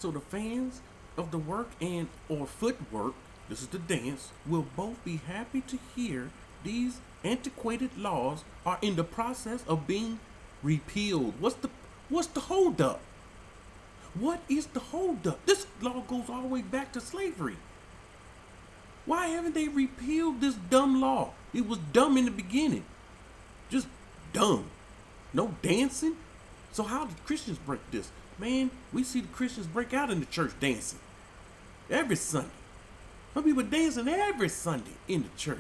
So the fans of the work and or footwork, this is the dance, will both be happy to hear these antiquated laws are in the process of being repealed. What's the holdup? What is the holdup? This law goes all the way back to slavery. Why haven't they repealed this dumb law? It was dumb in the beginning. Just dumb. No dancing. So how did Christians break this? Man, we see the Christians break out in the church dancing. Every Sunday. Some people dancing every Sunday in the church.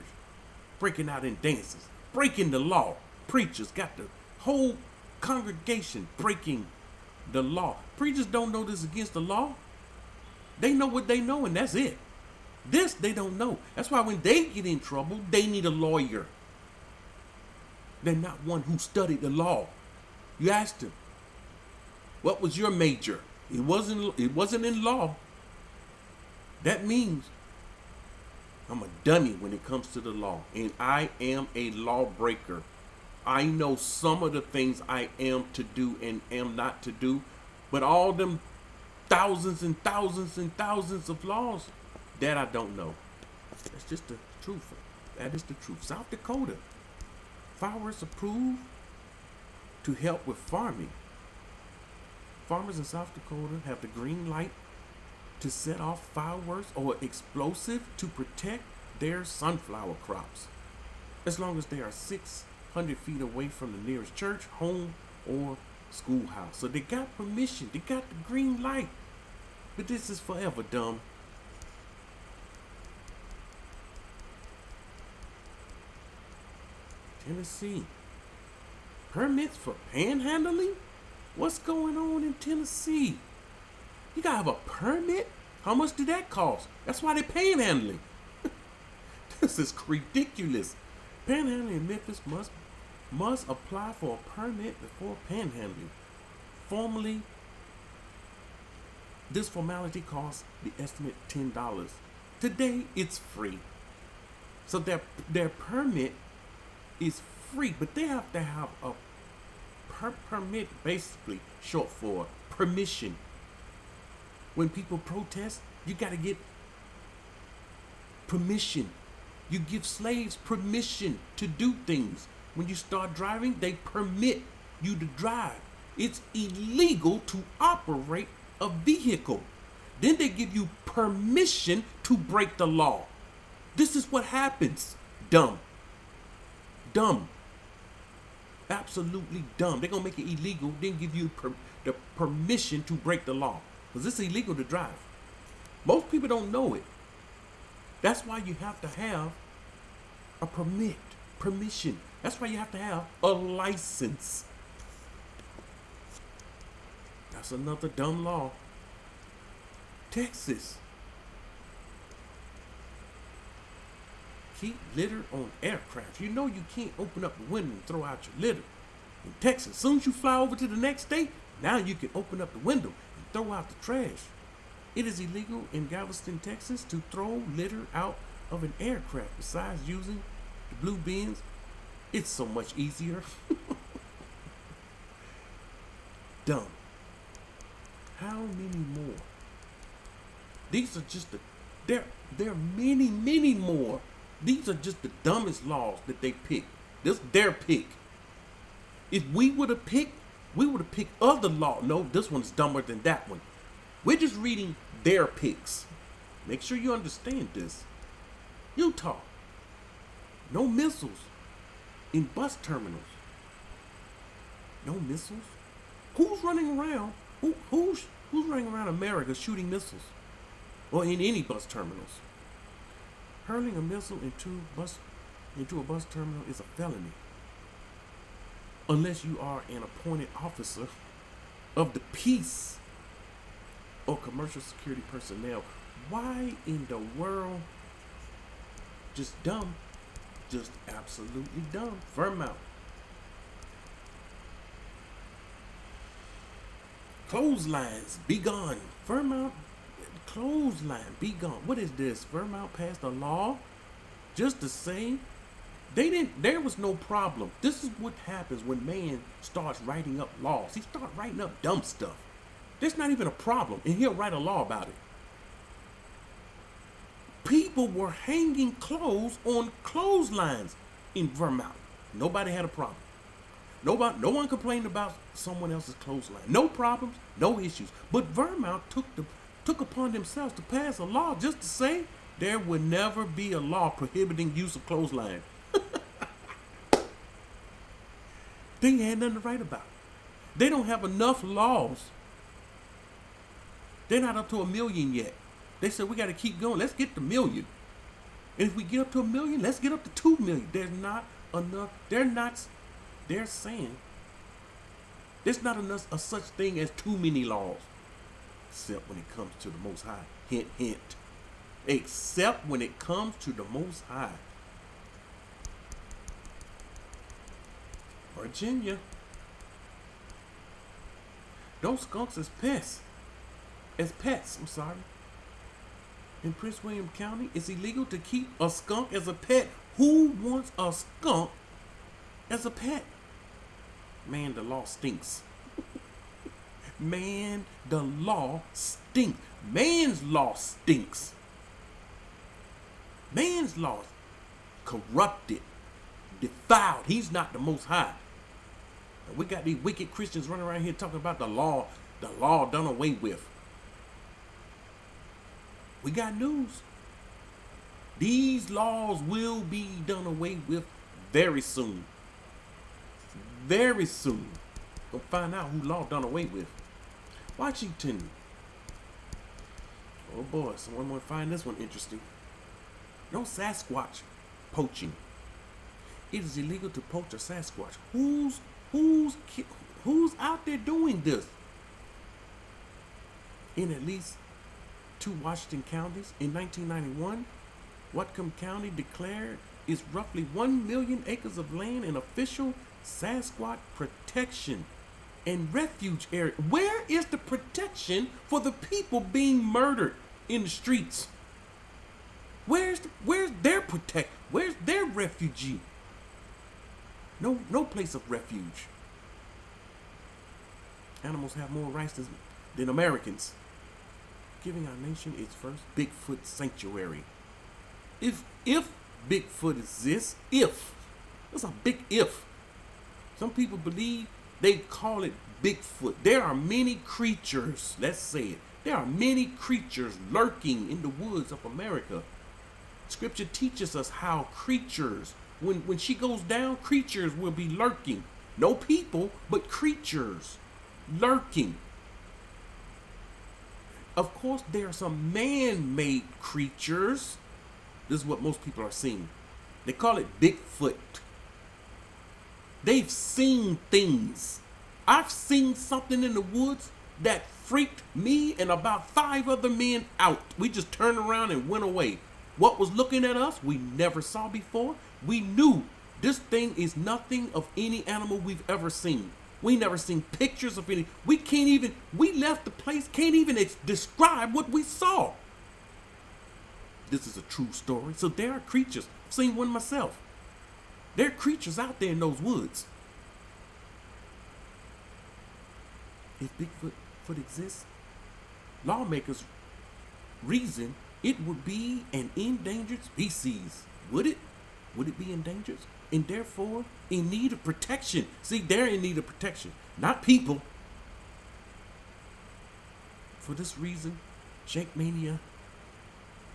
Breaking out in dances. Breaking the law. Preachers got the whole congregation breaking the law. Preachers don't know this is against the law. They know what they know and that's it. This they don't know. That's why when they get in trouble, they need a lawyer. They're not one who studied the law. You asked them, what was your major? It wasn't in law. That means I'm a dummy when it comes to the law. And I am a lawbreaker. I know some of the things I am to do and am not to do. But all them thousands and thousands and thousands of laws, that I don't know. That's just the truth. That is the truth. South Dakota. Fireworks approved to help with farming. Farmers in South Dakota have the green light to set off fireworks or explosive to protect their sunflower crops, as long as they are 600 feet away from the nearest church, home, or schoolhouse. So they got permission. They got the green light. But this is forever dumb. Tennessee. Permits for panhandling? What's going on in Tennessee? You gotta have a permit? How much did that cost? That's why they're panhandling. This is ridiculous. Panhandling in Memphis must apply for a permit before panhandling. Formally, this formality costs the estimate $10. Today, it's free. So their permit is free, but they have to have a permit, basically short for permission. When people protest, you got to get permission. You give slaves permission to do things. When you start driving, they permit you to drive. It's illegal to operate a vehicle. Then they give you permission to break the law. This is what happens. Dumb. Dumb. Absolutely dumb. They're going to make it illegal, then give you the permission to break the law. Because it's illegal to drive. Most people don't know it. That's why you have to have a permission. That's why you have to have a license. That's another dumb law. Texas. Keep litter on aircraft. You know you can't open up the window and throw out your litter. In Texas, as soon as you fly over to the next state, now you can open up the window and throw out the trash. It is illegal in Galveston, Texas to throw litter out of an aircraft. Besides using the blue bins, it's so much easier. Dumb. How many more? These are just there are many, many more. These are just the dumbest laws that they pick. This their pick. If we would have picked other law. No, this one's dumber than that one. We're just reading their picks. Make sure you understand this. Utah. No missiles in bus terminals. No missiles? Who's running around? Who's running around America shooting missiles? Or in any bus terminals? Hurling a missile into a bus terminal is a felony. Unless you are an appointed officer of the peace or commercial security personnel. Why in the world? Just dumb. Just absolutely dumb. Vermont. Clotheslines, be gone. Vermont, clothesline, be gone. What is this? Vermont passed a law just to say there was no problem. This is what happens when man starts writing up laws. He starts writing up dumb stuff. There's not even a problem, and he'll write a law about it. People were hanging clothes on clotheslines in Vermont. Nobody had a problem. No one complained about someone else's clothesline. No problems, no issues. But Vermont took upon themselves to pass a law just to say there would never be a law prohibiting use of clothesline. They had nothing to write about. They don't have enough laws. They're not up to 1 million yet. They said we got to keep going. Let's get to 1 million. And if we get up to 1 million, let's get up to 2 million. There's not enough. They're saying there's not enough a such thing as too many laws. Except when it comes to the Most High. Hint, hint. Except when it comes to the Most High. Virginia. Those skunks as pets. In Prince William County, it's illegal to keep a skunk as a pet. Who wants a skunk as a pet? Man, the law stinks. Man, the law stinks. Man's law stinks. Man's law is corrupted, defiled. He's not the Most High. And we got these wicked Christians running around here talking about the law done away with. We got news. These laws will be done away with very soon. Very soon. We'll find out who law done away with. Washington. Oh boy, someone might find this one interesting. No Sasquatch poaching. It is illegal to poach a Sasquatch. Who's out there doing this? In at least 2 Washington counties in 1991, Whatcom County declared its roughly 1 million acres of land in official Sasquatch protection and refuge area. Where is the protection for the people being murdered in the streets? Where's their protect? Where's their refugee? No place of refuge. Animals have more rights than Americans. Giving our nation its first Bigfoot sanctuary. If Bigfoot exists, that's a big if. Some people believe they call it Bigfoot. There are many creatures, let's say it. There are many creatures lurking in the woods of America. Scripture teaches us how creatures, when she goes down, creatures will be lurking. No people, but creatures lurking. Of course, there are some man-made creatures. This is what most people are seeing. They call it Bigfoot. They've seen things. I've seen something in the woods that freaked me and about 5 other men out. We just turned around and went away. What was looking at us, we never saw before. We knew this thing is nothing of any animal we've ever seen. We never seen pictures of any. We left the place, can't even describe what we saw. This is a true story. So there are creatures. I've seen one myself. There are creatures out there in those woods. If Bigfoot exists, lawmakers reason it would be an endangered species. Would it? Would it be endangered? And therefore in need of protection. See, they're in need of protection, not people. For this reason, Shankmania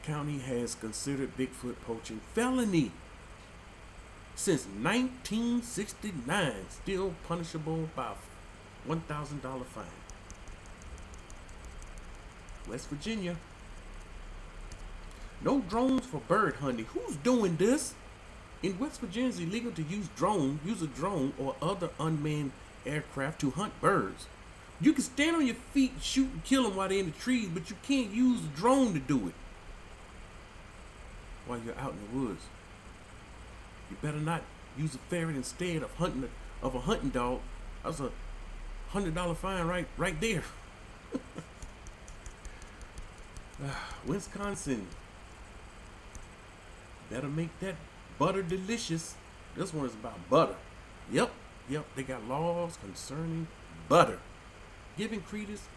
County has considered Bigfoot poaching felony since 1969, still punishable by a $1,000 fine. West Virginia. No drones for bird hunting. Who's doing this? In West Virginia, it's illegal to use a drone or other unmanned aircraft to hunt birds. You can stand on your feet and shoot and kill them while they're in the trees, but you can't use a drone to do it while you're out in the woods. You better not use a ferret instead of a hunting dog. That's a $100 fine right there. Wisconsin. Better make that butter delicious. This one is about butter. Yep, they got laws concerning butter. Giving credence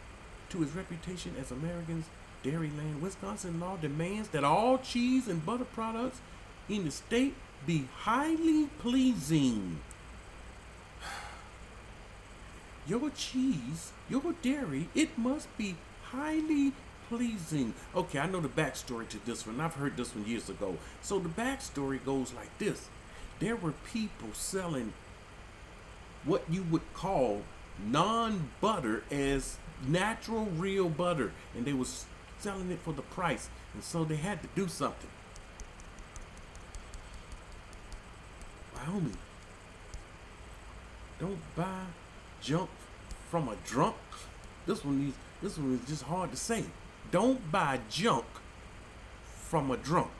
to its reputation as America's dairy land, Wisconsin law demands that all cheese and butter products in the state be highly pleasing. Your cheese, your dairy, it must be highly pleasing. Okay, I know the backstory to this one. I've heard this one years ago. So the backstory goes like this. There were people selling what you would call non-butter as natural real butter, and they was selling it for the price, and so they had to do something. Wyoming, don't buy junk from a drunk. This one is just hard to say. Don't buy junk from a drunk.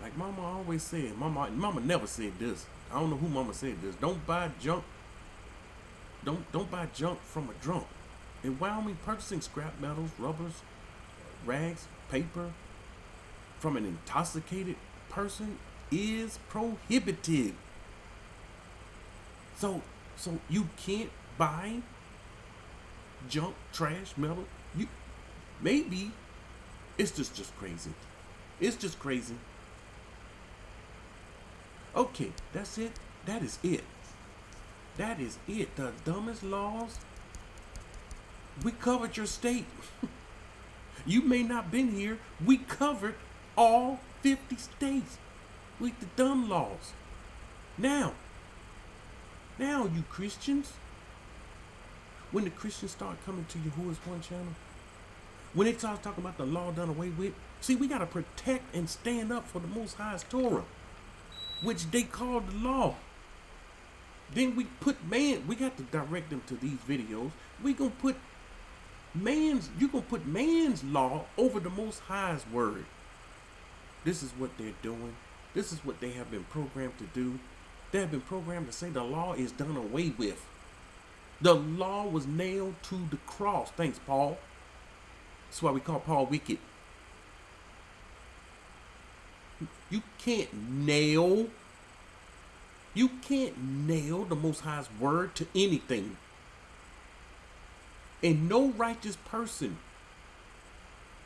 Like Mama always said. Mama never said this. I don't know who Mama said this. Don't buy junk. Don't buy junk from a drunk. In Wyoming, purchasing scrap metals, rubbers, rags, paper from an intoxicated person is prohibited. So you can't buy junk, trash, metal. Maybe it's just crazy. It's just crazy. Okay, that's it. That is it. That is it. The dumbest laws. We covered your state. You may not been here. We covered all 50 states with the dumb laws. Now, you Christians, when the Christians start coming to Yahuah's One channel, when they start talking about the law done away with, see, we got to protect and stand up for the Most High's Torah, which they call the law. Then we got to direct them to these videos. You gonna put man's law over the Most High's word. This is what they're doing. This is what they have been programmed to do. They have been programmed to say the law is done away with. The law was nailed to the cross. Thanks, Paul. That's why we call Paul wicked. You can't nail the Most High's word to anything. And no righteous person,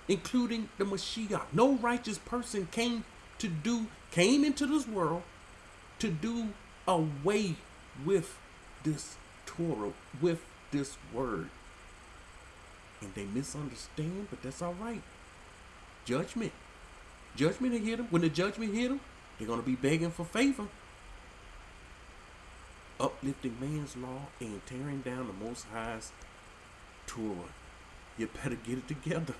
including the Mashiach, no righteous person came into this world to do away with this Torah, with this word. And they misunderstand, but that's all right. Judgment will hit them. When the judgment hit them, they're going to be begging for favor. Uplifting man's law and tearing down the Most High's Torah. You better get it together.